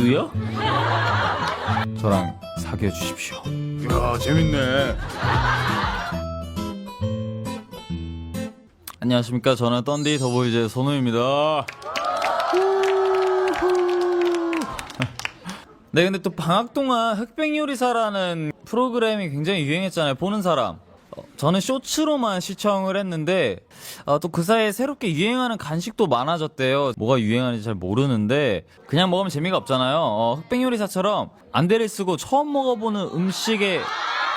옥수수요? 저랑 사귀어 주십시오. 이야 재밌네. 안녕하십니까. 저는 던디 더보이즈의 선우입니다. 네, 근데 또 방학 동안 흑백요리사라는 프로그램이 굉장히 유행했잖아요. 보는 사람. 저는 쇼츠로만 시청을 했는데 또 그 사이에 새롭게 유행하는 간식도 많아졌대요. 뭐가 유행하는지 잘 모르는데 그냥 먹으면 재미가 없잖아요. 흑백요리사처럼 안대를 쓰고 처음 먹어보는 음식의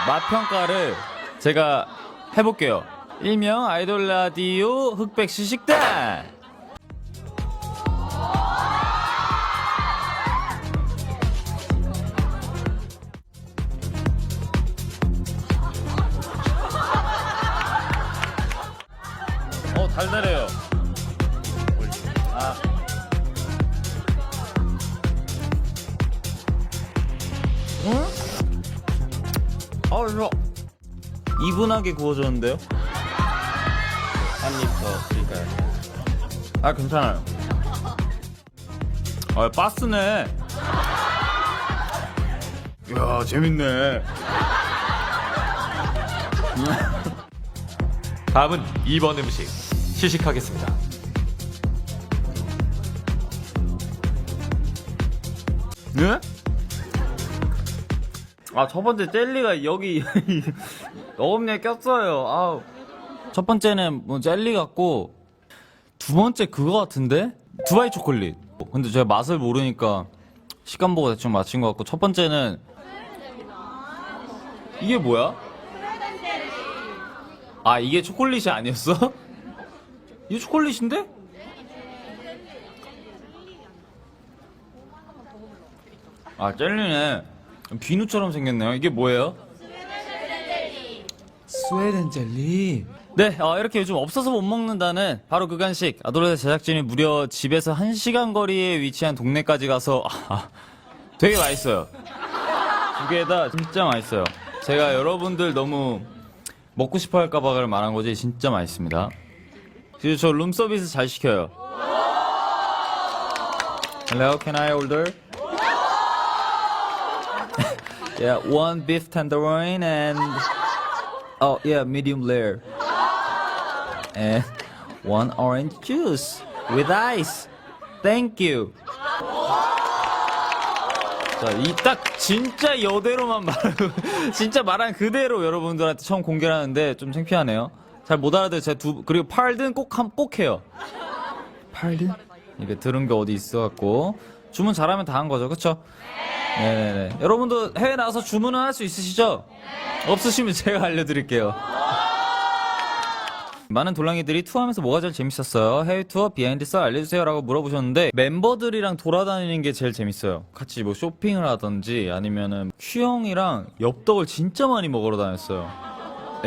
맛평가를 제가 해볼게요. 일명 아이돌 라디오 흑백 시식단. 달달해요. 아. 응? 좋아. 이분하게 구워줬는데요? 한 입 더 드릴까요? 아, 괜찮아요. 바스네. 이야 재밌네. 다음은 2번 음식 시식하겠습니다. 네? 첫 번째 젤리가 여기 어금니에 꼈어요. 첫 번째는 뭐 젤리 같고 두 번째 그거 같은데? 두바이 초콜릿. 근데 제가 맛을 모르니까 식감 보고 대충 맞힌 것 같고, 첫 번째는 이게 뭐야? 이게 초콜릿이 아니었어? 이게 초콜릿인데? 젤리네. 비누처럼 생겼네요. 이게 뭐예요? 스웨덴 젤리. 네, 이렇게 요즘 없어서 못 먹는다는 바로 그 간식. 아도르의 제작진이 무려 집에서 1시간 거리에 위치한 동네까지 가서 되게 맛있어요. 두 개 다 진짜 맛있어요. 제가 여러분들 너무 먹고 싶어 할까봐 말한 거지, 진짜 맛있습니다. 그리고 저 룸서비스 잘 시켜요. Hello, can I order? Yeah, one beef tenderloin and medium rare. And one orange juice with ice. Thank you. 자, 이 딱 진짜 여대로만 말하고 진짜 말한 그대로 여러분들한테 처음 공개를 하는데 좀 창피하네요. 잘 못 알아들어요. 제가 그리고 팔든 꼭 해요. 팔든? 이게 들은 게 어디 있어갖고 주문 잘하면 다 한 거죠, 그쵸? 네네네. 여러분도 해외 나가서 주문은 할 수 있으시죠? 없으시면 제가 알려드릴게요. 많은 돌랑이들이 투어하면서 뭐가 제일 재밌었어요? 해외 투어 비하인드 썰 알려주세요 라고 물어보셨는데, 멤버들이랑 돌아다니는 게 제일 재밌어요. 같이 뭐 쇼핑을 하던지 아니면은 큐형이랑 엽떡을 진짜 많이 먹으러 다녔어요.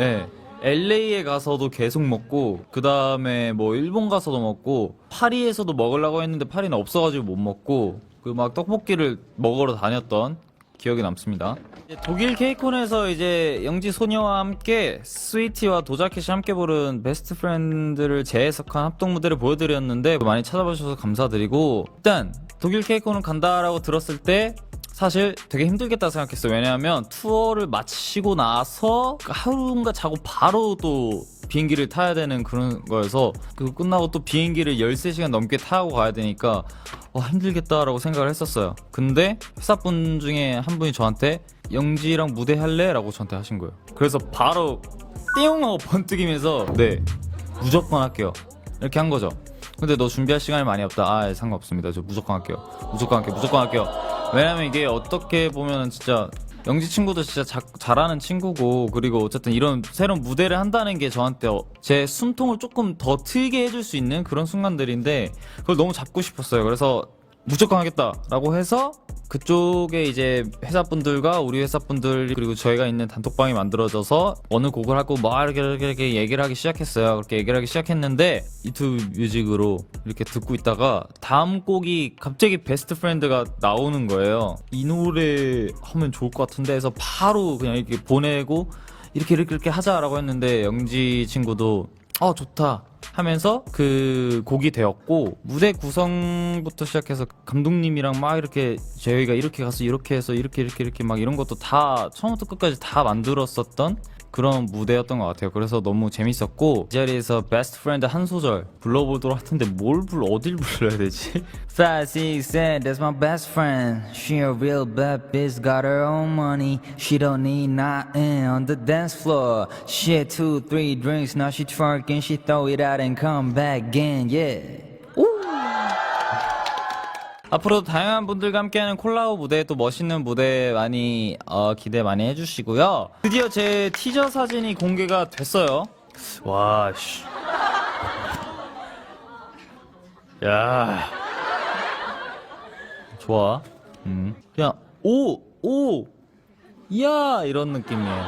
예. LA에 가서도 계속 먹고, 그 다음에 뭐 일본 가서도 먹고, 파리에서도 먹으려고 했는데 파리는 없어가지고 못 먹고, 그 막 떡볶이를 먹으러 다녔던 기억이 남습니다. 독일 케이콘에서 이제 영지 소녀와 함께 스위티와 도자켓이 함께 부른 베스트 프렌드를 재해석한 합동 무대를 보여드렸는데 많이 찾아봐주셔서 감사드리고, 일단 독일 케이콘을 간다라고 들었을 때 사실 되게 힘들겠다 생각했어요. 왜냐하면 투어를 마치고 나서 하루인가 자고 바로 또 비행기를 타야 되는 그런 거여서, 그거 끝나고 또 비행기를 13시간 넘게 타고 가야 되니까 힘들겠다라고 생각을 했었어요. 근데 회사분 중에 한 분이 저한테 영지랑 무대 할래? 라고 저한테 하신 거예요. 그래서 바로 띠용 하고 번뜩이면서 네, 무조건 할게요 이렇게 한 거죠. 근데 너 준비할 시간이 많이 없다. 상관없습니다. 저 무조건 할게요. 무조건 할게요. 왜냐면 이게 어떻게 보면 진짜 영지 친구도 진짜 잘하는 친구고, 그리고 어쨌든 이런 새로운 무대를 한다는 게 저한테 제 숨통을 조금 더 트이게 해줄 수 있는 그런 순간들인데, 그걸 너무 잡고 싶었어요. 그래서 무조건 하겠다라고 해서 그쪽에 이제 회사분들과 우리 회사분들 그리고 저희가 있는 단톡방이 만들어져서 어느 곡을 하고 막 이렇게 얘기를 하기 시작했어요. 그렇게 얘기를 하기 시작했는데 유튜브 뮤직으로 이렇게 듣고 있다가 다음 곡이 갑자기 베스트 프렌드가 나오는 거예요. 이 노래 하면 좋을 것 같은데 해서 바로 그냥 이렇게 보내고 이렇게 하자라고 했는데, 영지 친구도 좋다 하면서 그 곡이 되었고, 무대 구성부터 시작해서 감독님이랑 막 이렇게 저희가 이렇게 가서 이렇게 해서 이렇게 막 이런 것도 다 처음부터 끝까지 다 만들었었던 그런 무대였던 것 같아요. 그래서 너무 재밌었고, 이 자리에서 베스트 프렌드 한 소절 불러보도록 할 텐데 어딜 불러야 되지? 5, 6, 7, that's my best friend. She a real bad bitch, got her own money. She don't need nothing on the dance floor. She had 2, 3 drinks, now she twerking. She throw it out and come back again, yeah. 앞으로도 다양한 분들과 함께하는 콜라보 무대, 또 멋있는 무대 많이 기대 많이 해주시고요. 드디어 제 티저 사진이 공개가 됐어요. 와, 씨. 야. 좋아. 그냥 이야 이런 느낌이에요.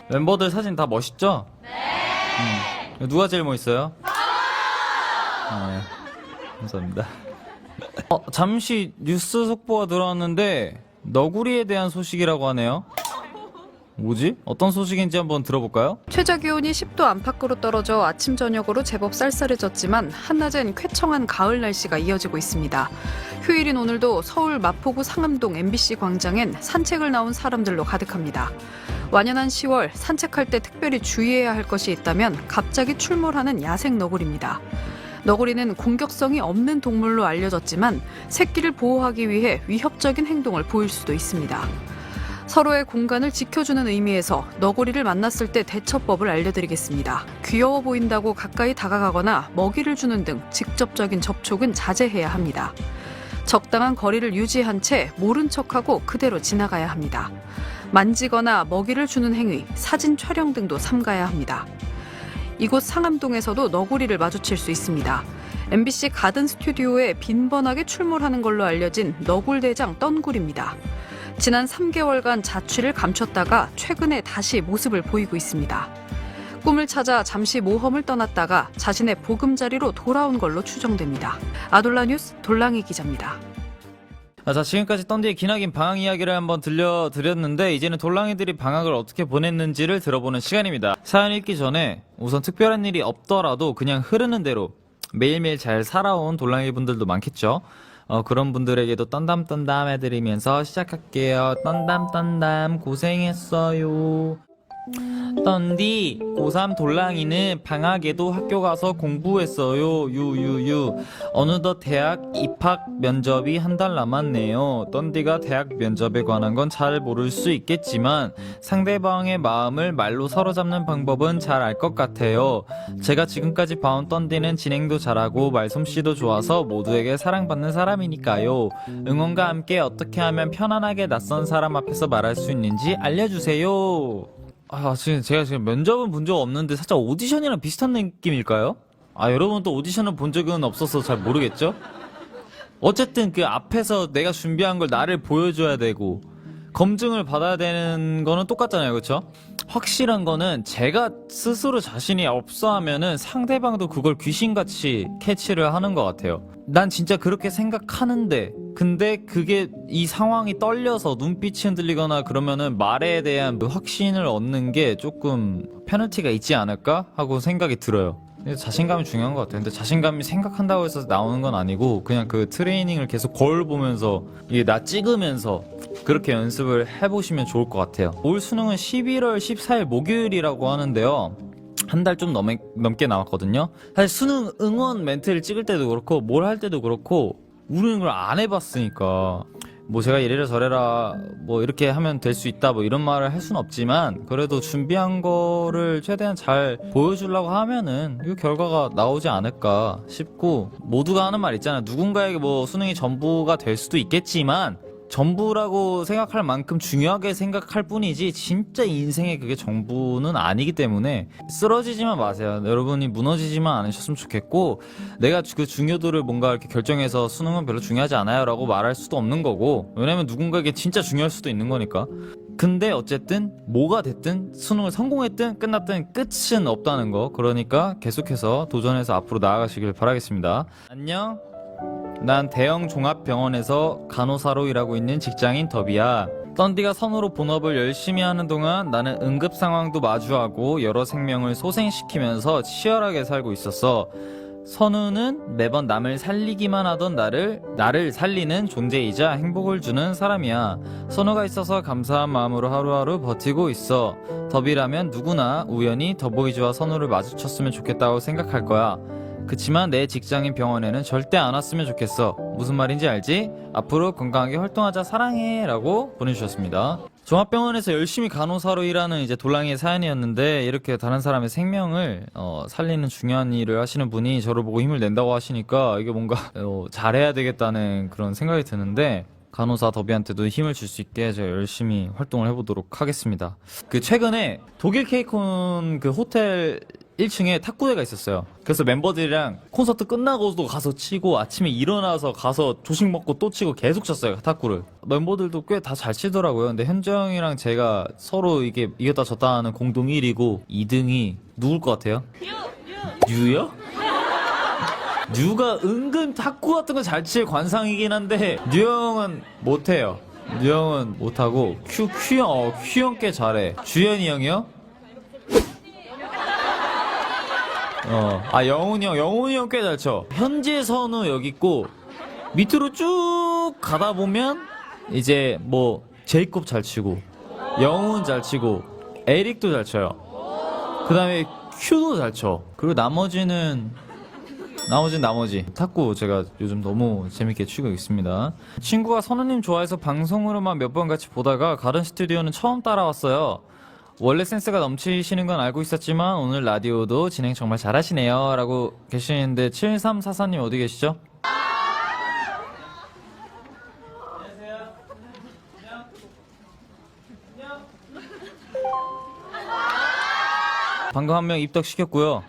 멤버들 사진 다 멋있죠? 네. 누가 제일 멋있어요? 네. 감사합니다. 잠시 뉴스 속보가 들어왔는데 너구리에 대한 소식이라고 하네요. 뭐지? 어떤 소식인지 한번 들어볼까요? 최저 기온이 10도 안팎으로 떨어져 아침 저녁으로 제법 쌀쌀해졌지만 한낮엔 쾌청한 가을 날씨가 이어지고 있습니다. 휴일인 오늘도 서울 마포구 상암동 MBC 광장엔 산책을 나온 사람들로 가득합니다. 완연한 10월 산책할 때 특별히 주의해야 할 것이 있다면 갑자기 출몰하는 야생 너구리입니다. 너구리는 공격성이 없는 동물로 알려졌지만 새끼를 보호하기 위해 위협적인 행동을 보일 수도 있습니다. 서로의 공간을 지켜주는 의미에서 너구리를 만났을 때 대처법을 알려드리겠습니다. 귀여워 보인다고 가까이 다가가거나 먹이를 주는 등 직접적인 접촉은 자제해야 합니다. 적당한 거리를 유지한 채 모른 척하고 그대로 지나가야 합니다. 만지거나 먹이를 주는 행위, 사진 촬영 등도 삼가야 합니다. 이곳 상암동에서도 너구리를 마주칠 수 있습니다. MBC 가든 스튜디오에 빈번하게 출몰하는 걸로 알려진 너굴대장 떤굴입니다. 지난 3개월간 자취를 감췄다가 최근에 다시 모습을 보이고 있습니다. 꿈을 찾아 잠시 모험을 떠났다가 자신의 보금자리로 돌아온 걸로 추정됩니다. 아돌라 뉴스 돌랑이 기자입니다. 자, 지금까지 떤디의 기나긴 방학 이야기를 한번 들려드렸는데, 이제는 돌랑이들이 방학을 어떻게 보냈는지를 들어보는 시간입니다. 사연 읽기 전에 우선 특별한 일이 없더라도 그냥 흐르는 대로 매일매일 잘 살아온 돌랑이 분들도 많겠죠. 그런 분들에게도 떤담 해드리면서 시작할게요. 떤담 고생했어요. 떤디 고3 돌랑이는 방학에도 학교 가서 공부했어요. 유유유. 어느덧 대학 입학 면접이 한 달 남았네요. 떤디가 대학 면접에 관한 건 잘 모를 수 있겠지만 상대방의 마음을 말로 사로잡는 방법은 잘 알 것 같아요. 제가 지금까지 봐온 떤디는 진행도 잘하고 말솜씨도 좋아서 모두에게 사랑받는 사람이니까요. 응원과 함께 어떻게 하면 편안하게 낯선 사람 앞에서 말할 수 있는지 알려주세요. 제가 지금 면접은 본 적 없는데 살짝 오디션이랑 비슷한 느낌일까요? 여러분 또 오디션을 본 적은 없어서 잘 모르겠죠? 어쨌든 그 앞에서 내가 준비한 걸 나를 보여줘야 되고 검증을 받아야 되는 거는 똑같잖아요, 그쵸? 확실한 거는 제가 스스로 자신이 없어 하면은 상대방도 그걸 귀신같이 캐치를 하는 것 같아요. 난 진짜 그렇게 생각하는데, 근데 그게 이 상황이 떨려서 눈빛이 흔들리거나 그러면은 말에 대한 확신을 얻는 게 조금 페널티가 있지 않을까 하고 생각이 들어요. 자신감이 중요한 것 같아요. 근데 자신감이 생각한다고 해서 나오는 건 아니고 그냥 그 트레이닝을 계속 거울 보면서 이게 나 찍으면서 그렇게 연습을 해보시면 좋을 것 같아요. 올 수능은 11월 14일 목요일이라고 하는데요. 한 달 좀 넘게 남았거든요. 사실 수능 응원 멘트를 찍을 때도 그렇고 뭘 할 때도 그렇고 우리는 걸 안 해봤으니까 뭐 제가 이래라 저래라 뭐 이렇게 하면 될 수 있다 뭐 이런 말을 할 수는 없지만 그래도 준비한 거를 최대한 잘 보여주려고 하면은 이 결과가 나오지 않을까 싶고, 모두가 하는 말 있잖아요. 누군가에게 뭐 수능이 전부가 될 수도 있겠지만 전부라고 생각할 만큼 중요하게 생각할 뿐이지 진짜 인생에 그게 전부는 아니기 때문에 쓰러지지만 마세요. 여러분이 무너지지만 않으셨으면 좋겠고, 내가 그 중요도를 뭔가 이렇게 결정해서 수능은 별로 중요하지 않아요 라고 말할 수도 없는 거고, 왜냐면 누군가에게 진짜 중요할 수도 있는 거니까. 근데 어쨌든 뭐가 됐든 수능을 성공했든 끝났든 끝은 없다는 거, 그러니까 계속해서 도전해서 앞으로 나아가시길 바라겠습니다. 안녕. 난 대형 종합병원에서 간호사로 일하고 있는 직장인 더비야. 썬디가 선우로 본업을 열심히 하는 동안 나는 응급 상황도 마주하고 여러 생명을 소생시키면서 치열하게 살고 있었어. 선우는 매번 남을 살리기만 하던 나를 살리는 존재이자 행복을 주는 사람이야. 선우가 있어서 감사한 마음으로 하루하루 버티고 있어. 더비라면 누구나 우연히 더보이즈와 선우를 마주쳤으면 좋겠다고 생각할 거야. 그치만 내 직장인 병원에는 절대 안 왔으면 좋겠어. 무슨 말인지 알지? 앞으로 건강하게 활동하자. 사랑해 라고 보내주셨습니다. 종합병원에서 열심히 간호사로 일하는 이제 돌랑이의 사연이었는데, 이렇게 다른 사람의 생명을 살리는 중요한 일을 하시는 분이 저를 보고 힘을 낸다고 하시니까 이게 뭔가 잘해야 되겠다는 그런 생각이 드는데, 간호사 더비한테도 힘을 줄 수 있게 제가 열심히 활동을 해보도록 하겠습니다. 그 최근에 독일 케이콘 그 호텔 1층에 탁구대가 있었어요. 그래서 멤버들이랑 콘서트 끝나고도 가서 치고, 아침에 일어나서 가서 조식 먹고 또 치고 계속 쳤어요, 탁구를. 멤버들도 꽤 다 잘 치더라고요. 근데 현정 형이랑 제가 서로 이게 이겼다 졌다 하는 공동 1위고 2등이 누굴 것 같아요? 뉴요? 뉴가 은근 탁구 같은 거 잘 칠 관상이긴 한데 뉴 형은 못해요. 뉴 형은 못하고 큐 형 꽤 잘해. 주현이 형이요? 영훈이 형 꽤 잘 쳐. 현재 선우 여기 있고, 밑으로 쭉 가다 보면 이제 뭐 제이콥 잘 치고, 영훈 잘 치고, 에릭도 잘 쳐요. 그 다음에 큐도 잘 쳐. 그리고 나머지 탁구 제가 요즘 너무 재밌게 치고 있습니다. 친구가 선우님 좋아해서 방송으로만 몇 번 같이 보다가 가든 스튜디오는 처음 따라왔어요. 원래 센스가 넘치시는 건 알고 있었지만 오늘 라디오도 진행 정말 잘하시네요 라고 계시는데, 7344님 어디 계시죠? 방금 한 명 입덕시켰고요.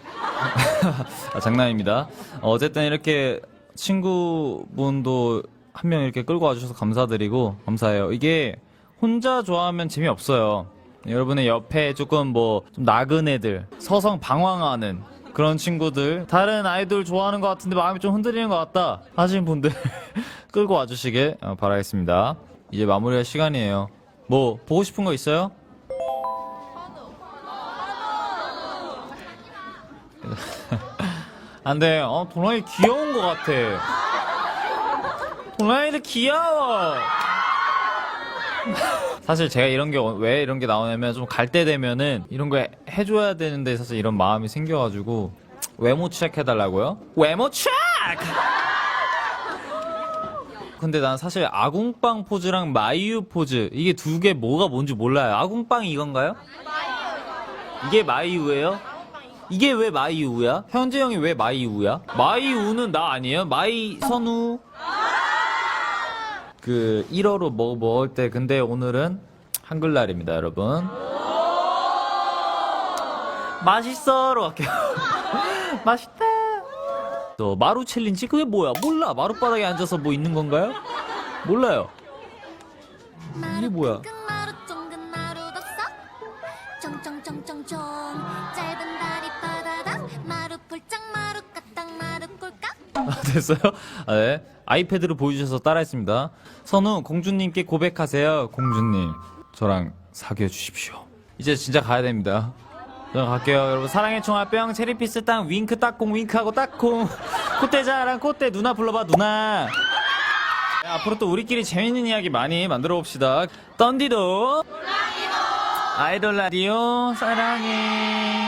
장난입니다. 어쨌든 이렇게 친구분도 한 명 이렇게 끌고 와주셔서 감사드리고, 감사해요. 이게 혼자 좋아하면 재미없어요. 여러분의 옆에 조금 좀 나은 애들, 서성 방황하는 그런 친구들, 다른 아이돌 좋아하는 것 같은데 마음이 좀 흔들리는 것 같다 하시는 분들 끌고 와주시길 바라겠습니다. 이제 마무리할 시간이에요. 뭐 보고 싶은 거 있어요? 안돼. 도라이 귀여운 것 같아. 도라이들 귀여워. 사실 제가 왜 이런 게 나오냐면, 좀 갈 때 되면은 이런 거 해줘야 되는데 사실 이런 마음이 생겨가지고 외모 체크 해달라고요? 외모 체크! 근데 난 사실 아궁빵 포즈랑 마이유 포즈, 이게 두 개 뭐가 뭔지 몰라요. 아궁빵이 이건가요? 이게 마이유예요? 이게 왜 마이유야? 현재 형이 왜 마이유야? 마이유는 나 아니에요? 마이선우. 그 1어로 먹을 때. 근데 오늘은 한글날입니다, 여러분. 맛있어로 할게요. 맛있다. 또 마루 챌린지, 그게 뭐야? 몰라. 마룻바닥에 앉아서 뭐 있는 건가요? 몰라요. 이게 뭐야? 됐어요? 네. 아이패드로 보여주셔서 따라했습니다. 선우, 공주님께 고백하세요. 공주님, 저랑 사귀어 주십시오. 이제 진짜 가야 됩니다. 저는 갈게요. 여러분, 사랑의 총알병, 체리피스 땅, 윙크 딱콩, 윙크하고 딱콩, 콧대자랑 콧대, 누나 불러봐, 누나. 네, 앞으로 또 우리끼리 재밌는 이야기 많이 만들어 봅시다. 던디도 아이돌 라디오 사랑해.